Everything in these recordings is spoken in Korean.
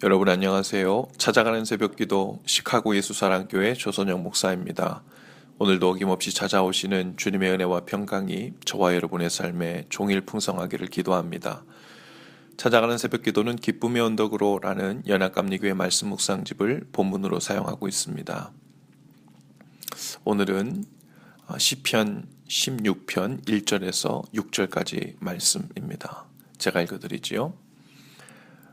여러분 안녕하세요. 찾아가는 새벽기도 시카고 예수사랑교회 조선영 목사입니다. 오늘도 어김없이 찾아오시는 주님의 은혜와 평강이 저와 여러분의 삶에 종일 풍성하기를 기도합니다. 찾아가는 새벽기도는 기쁨의 언덕으로 라는 연합감리교회 말씀 묵상집을 본문으로 사용하고 있습니다. 오늘은 시편 16편 1절에서 6절까지 말씀입니다. 제가 읽어드리지요.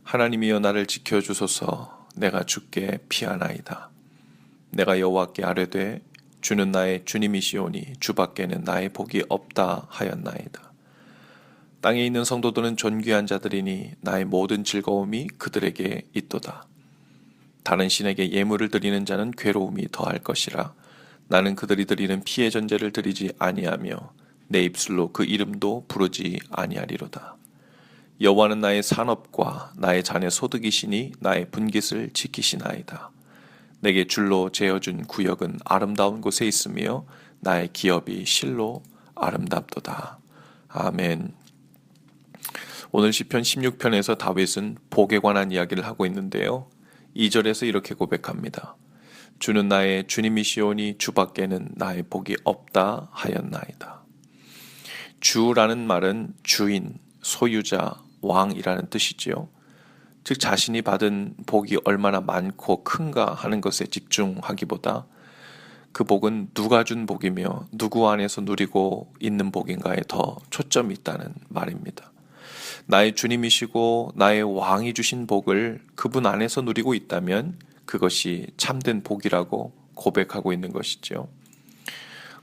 하나님이여 나를 지켜주소서. 내가 주께 피하나이다. 내가 여호와께 아뢰되 주는 나의 주님이시오니 주밖에는 나의 복이 없다 하였나이다. 땅에 있는 성도들은 존귀한 자들이니 나의 모든 즐거움이 그들에게 있도다. 다른 신에게 예물을 드리는 자는 괴로움이 더할 것이라. 나는 그들이 드리는 피의 전제를 드리지 아니하며 내 입술로 그 이름도 부르지 아니하리로다. 여호와는 나의 산업과 나의 자녀 소득이시니 나의 분깃을 지키시나이다. 내게 줄로 재어준 구역은 아름다운 곳에 있으며 나의 기업이 실로 아름답도다. 아멘. 오늘 시편 16편에서 다윗은 복에 관한 이야기를 하고 있는데요. 2절에서 이렇게 고백합니다. 주는 나의 주님이시오니 주밖에는 나의 복이 없다 하였나이다. 주라는 말은 주인, 소유자, 왕이라는 뜻이지요. 즉 자신이 받은 복이 얼마나 많고 큰가 하는 것에 집중하기보다 그 복은 누가 준 복이며 누구 안에서 누리고 있는 복인가에 더 초점이 있다는 말입니다. 나의 주님이시고 나의 왕이 주신 복을 그분 안에서 누리고 있다면 그것이 참된 복이라고 고백하고 있는 것이죠.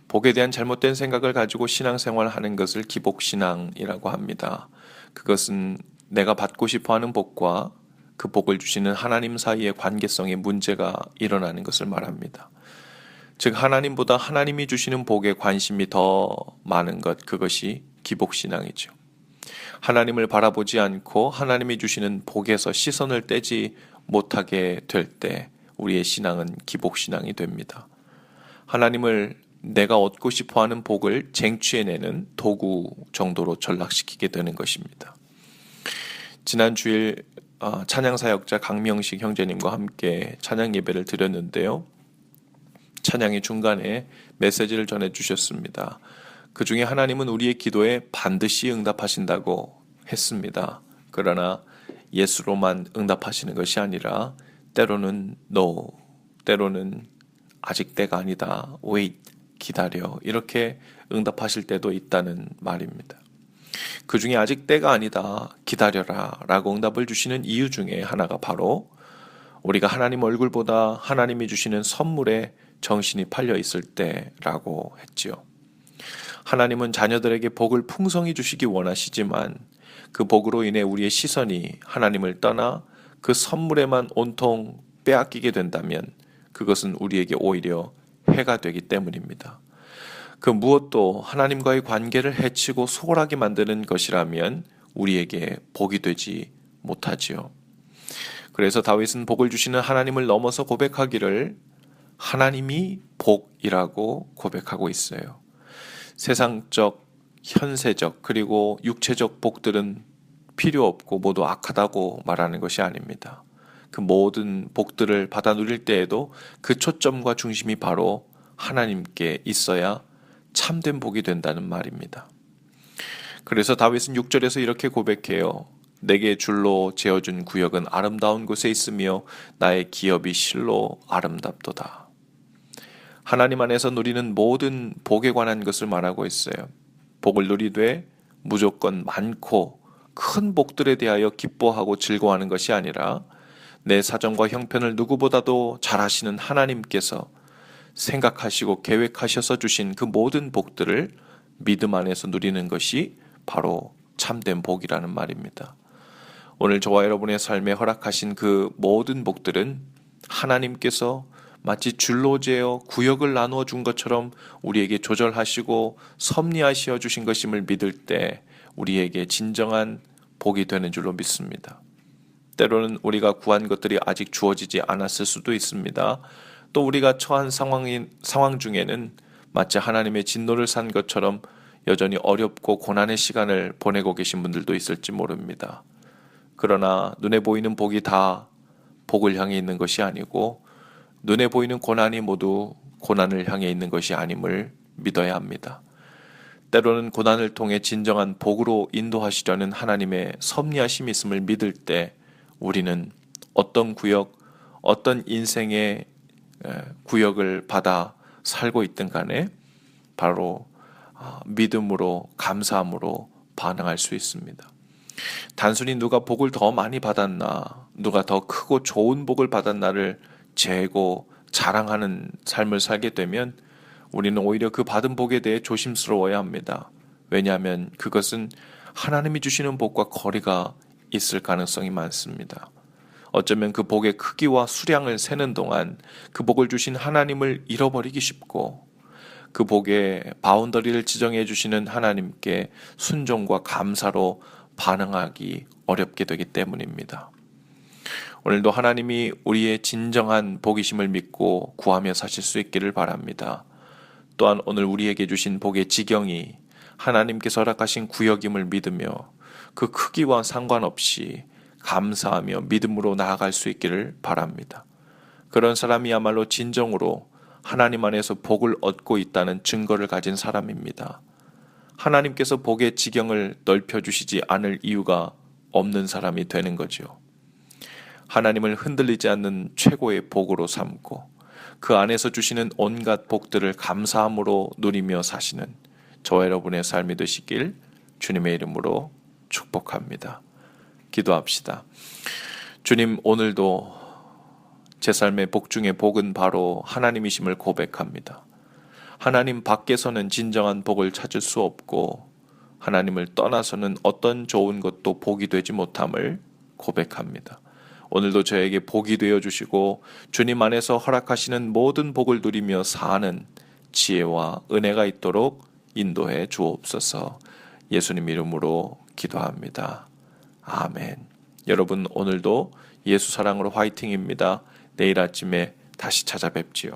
복에 대한 잘못된 생각을 가지고 신앙생활을 하는 것을 기복신앙이라고 합니다. 그것은 내가 받고 싶어하는 복과 그 복을 주시는 하나님 사이의 관계성에 문제가 일어나는 것을 말합니다. 즉 하나님보다 하나님이 주시는 복에 관심이 더 많은 것, 그것이 기복신앙이죠. 하나님을 바라보지 않고 하나님이 주시는 복에서 시선을 떼지 못하게 될 때 우리의 신앙은 기복신앙이 됩니다. 하나님을 내가 얻고 싶어하는 복을 쟁취해내는 도구 정도로 전락시키게 되는 것입니다. 지난 주일 찬양사역자 강명식 형제님과 함께 찬양 예배를 드렸는데요. 찬양의 중간에 메시지를 전해주셨습니다. 그 중에 하나님은 우리의 기도에 반드시 응답하신다고 했습니다. 그러나 예수로만 응답하시는 것이 아니라 때로는 no, 때로는 아직 때가 아니다, wait, 기다려, 이렇게 응답하실 때도 있다는 말입니다. 그 중에 아직 때가 아니다, 기다려라 라고 응답을 주시는 이유 중에 하나가 바로 우리가 하나님 얼굴보다 하나님이 주시는 선물에 정신이 팔려 있을 때라고 했지요. 하나님은 자녀들에게 복을 풍성히 주시기 원하시지만 그 복으로 인해 우리의 시선이 하나님을 떠나 그 선물에만 온통 빼앗기게 된다면 그것은 우리에게 오히려 해가 되기 때문입니다. 그 무엇도 하나님과의 관계를 해치고 소홀하게 만드는 것이라면 우리에게 복이 되지 못하지요. 그래서 다윗은 복을 주시는 하나님을 넘어서 고백하기를 하나님이 복이라고 고백하고 있어요. 세상적, 현세적, 그리고 육체적 복들은 필요 없고 모두 악하다고 말하는 것이 아닙니다. 그 모든 복들을 받아 누릴 때에도 그 초점과 중심이 바로 하나님께 있어야 참된 복이 된다는 말입니다. 그래서 다윗은 6절에서 이렇게 고백해요. 내게 줄로 재어준 구역은 아름다운 곳에 있으며 나의 기업이 실로 아름답도다. 하나님 안에서 누리는 모든 복에 관한 것을 말하고 있어요. 복을 누리되 무조건 많고 큰 복들에 대하여 기뻐하고 즐거워하는 것이 아니라 내 사정과 형편을 누구보다도 잘 아시는 하나님께서 생각하시고 계획하셔서 주신 그 모든 복들을 믿음 안에서 누리는 것이 바로 참된 복이라는 말입니다. 오늘 저와 여러분의 삶에 허락하신 그 모든 복들은 하나님께서 마치 줄로 재어 구역을 나누어 준 것처럼 우리에게 조절하시고 섭리하시어 주신 것임을 믿을 때 우리에게 진정한 복이 되는 줄로 믿습니다. 때로는 우리가 구한 것들이 아직 주어지지 않았을 수도 있습니다. 또 우리가 처한 상황 중에는 마치 하나님의 진노를 산 것처럼 여전히 어렵고 고난의 시간을 보내고 계신 분들도 있을지 모릅니다. 그러나 눈에 보이는 복이 다 복을 향해 있는 것이 아니고 눈에 보이는 고난이 모두 고난을 향해 있는 것이 아님을 믿어야 합니다. 때로는 고난을 통해 진정한 복으로 인도하시려는 하나님의 섭리하심이 있음을 믿을 때 우리는 어떤 구역, 어떤 인생의 구역을 받아 살고 있든 간에 바로 믿음으로, 감사함으로 반응할 수 있습니다. 단순히 누가 복을 더 많이 받았나, 누가 더 크고 좋은 복을 받았나를 재고 자랑하는 삶을 살게 되면 우리는 오히려 그 받은 복에 대해 조심스러워야 합니다. 왜냐하면 그것은 하나님이 주시는 복과 거리가 있을 가능성이 많습니다. 어쩌면 그 복의 크기와 수량을 세는 동안 그 복을 주신 하나님을 잃어버리기 쉽고 그 복의 바운더리를 지정해 주시는 하나님께 순종과 감사로 반응하기 어렵게 되기 때문입니다. 오늘도 하나님이 우리의 진정한 복이심을 믿고 구하며 사실 수 있기를 바랍니다. 또한 오늘 우리에게 주신 복의 지경이 하나님께서 허락하신 구역임을 믿으며 그 크기와 상관없이 감사하며 믿음으로 나아갈 수 있기를 바랍니다. 그런 사람이야말로 진정으로 하나님 안에서 복을 얻고 있다는 증거를 가진 사람입니다. 하나님께서 복의 지경을 넓혀주시지 않을 이유가 없는 사람이 되는 거죠. 하나님을 흔들리지 않는 최고의 복으로 삼고 그 안에서 주시는 온갖 복들을 감사함으로 누리며 사시는 저와 여러분의 삶이 되시길 주님의 이름으로 축복합니다. 기도합시다. 주님, 오늘도 제 삶의 복 중에 복은 바로 하나님이심을 고백합니다. 하나님 밖에서는 진정한 복을 찾을 수 없고 하나님을 떠나서는 어떤 좋은 것도 복이 되지 못함을 고백합니다. 오늘도 저에게 복이 되어 주시고 주님 안에서 허락하시는 모든 복을 누리며 사는 지혜와 은혜가 있도록 인도해 주옵소서. 예수님 이름으로 기도합니다. 아멘. 여러분, 오늘도 예수 사랑으로 화이팅입니다. 내일 아침에 다시 찾아뵙지요.